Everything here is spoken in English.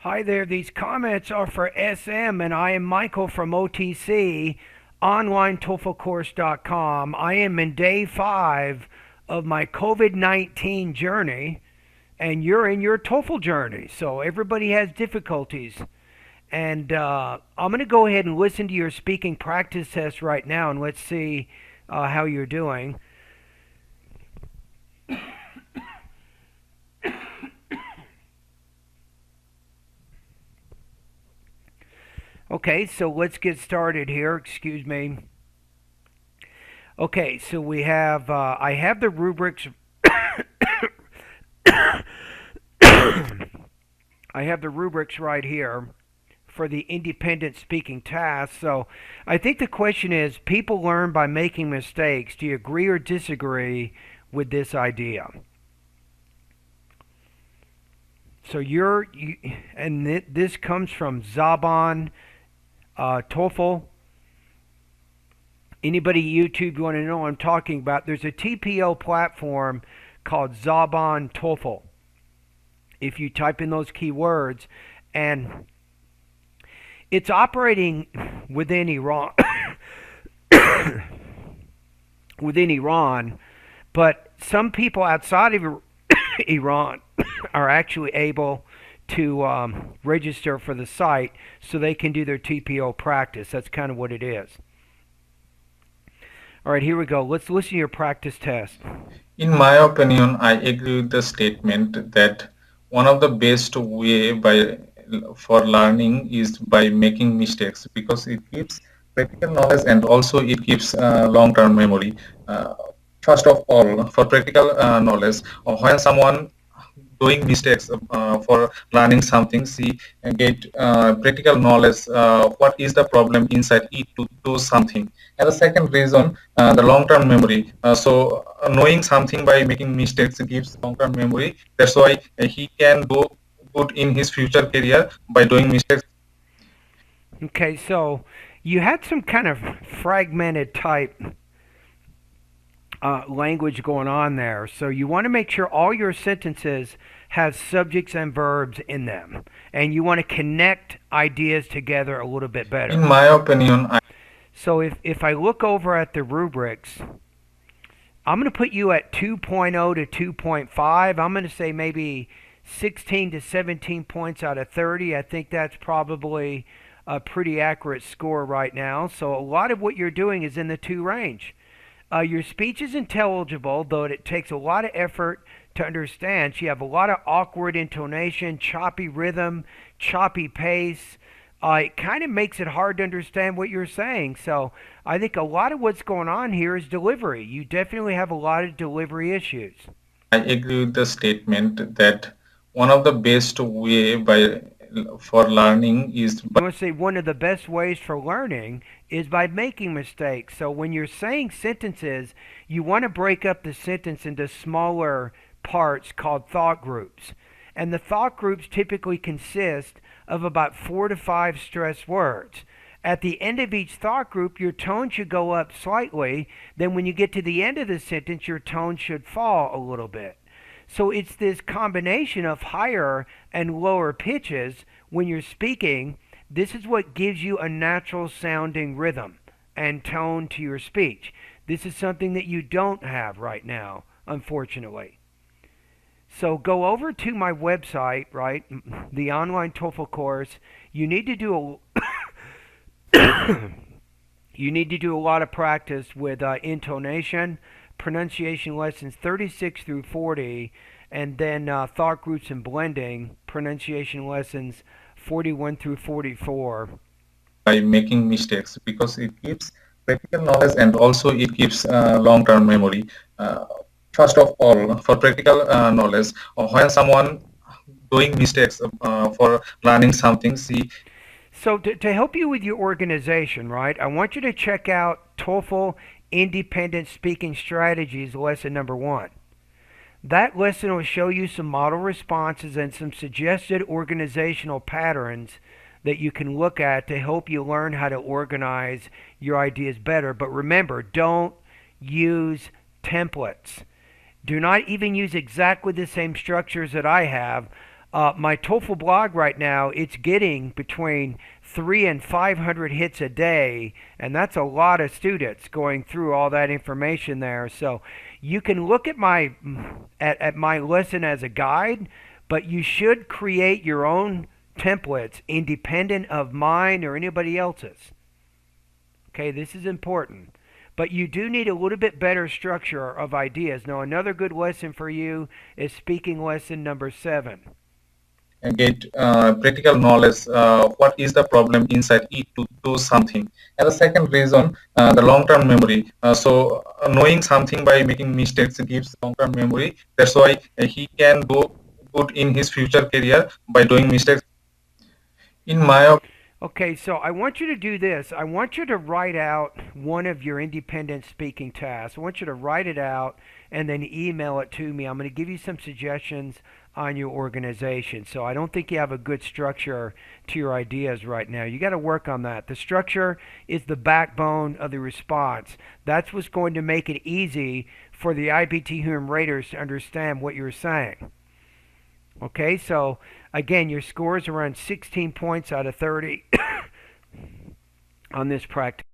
Hi there, these comments are for SM, and I am Michael from OTC, OnlineTOEFLCourse.com. I am in day 5 of my COVID-19 journey, and you're in your TOEFL journey. So everybody has difficulties. And I'm going to go ahead and listen to your speaking practice test right now, and let's see how you're doing. Okay, so let's get started here. Excuse me. Okay, so we have, I have the rubrics. I have the rubrics right here for the independent speaking task. So I think the question is people learn by making mistakes. Do you agree or disagree with this idea? So this comes from Zaban TOEFL. Anybody YouTube you want to know what I'm talking about? There's a TPO platform called Zaban TOEFL. If you type in those keywords, and it's operating within Iran, but some people outside of Iran are actually able to register for the site so they can do their TPO practice. That's kind of what it is. All right, here we go. Let's listen to your practice test. In my opinion, I agree with the statement that one of the best way for learning is by making mistakes, because it gives practical knowledge and also it gives long-term memory. First of all, for practical knowledge, when someone doing mistakes for learning something, see and get practical knowledge what is the problem inside it to do something. And the second reason, the long-term memory. Knowing something by making mistakes gives long-term memory. That's why he can do good in his future career by doing mistakes. Okay, so you had some kind of fragmented type language going on there. So you want to make sure all your sentences have subjects and verbs in them. And you want to connect ideas together a little bit better. In my opinion, So if I look over at the rubrics, I'm going to put you at 2.0 to 2.5. I'm going to say maybe 16 to 17 points out of 30. I think that's probably a pretty accurate score right now. So a lot of what you're doing is in the 2 range. Your speech is intelligible, though it takes a lot of effort to understand. So you have a lot of awkward intonation, choppy rhythm, choppy pace. It kind of makes it hard to understand what you're saying. So I think a lot of what's going on here is delivery. You definitely have a lot of delivery issues. I agree with the statement that one of the best way for learning is by You want to say one of the best ways for learning is by making mistakes. So when you're saying sentences, you want to break up the sentence into smaller parts called thought groups. And the thought groups typically consist of about 4 to 5 stressed words. At the end of each thought group, your tone should go up slightly. Then when you get to the end of the sentence, your tone should fall a little bit. So it's this combination of higher and lower pitches when you're speaking. This is what gives you a natural sounding rhythm and tone to your speech. This is something that you don't have right now, unfortunately. So go over to my website, right? The online TOEFL course. You need to do a you need to do a lot of practice with intonation, pronunciation lessons 36 through 40, and then thought groups and blending, pronunciation lessons 41 through 44. by making mistakes, because it gives practical knowledge and also it gives long-term memory. Uh, First of all, for practical knowledge, when someone doing mistakes for learning something, see. So to help you with your organization, right, I want you to check out TOEFL Independent Speaking Strategies lesson number 1. That lesson will show you some model responses and some suggested organizational patterns that you can look at to help you learn how to organize your ideas better. But remember, don't use templates. Do not even use exactly the same structures that I have. My TOEFL blog right now, it's getting between 3 and 500 hits a day, and that's a lot of students going through all that information there. So you can look at my lesson as a guide, but you should create your own templates independent of mine or anybody else's. Okay, this is important. But you do need a little bit better structure of ideas. Now, another good lesson for you is speaking lesson number 7. Get practical knowledge, what is the problem inside it to do something. And the second reason, the long-term memory. Knowing something by making mistakes gives long-term memory. That's why he can do good in his future career by doing mistakes. In my Okay, so I want you to do this. I want you to write out one of your independent speaking tasks. I want you to write it out and then email it to me. I'm going to give you some suggestions on your organization. So I don't think you have a good structure to your ideas right now. You got to work on that. The structure is the backbone of the response. That's what's going to make it easy for the IBT human raters to understand what you're saying. Okay, so again, your score is around 16 points out of 30 on this practice.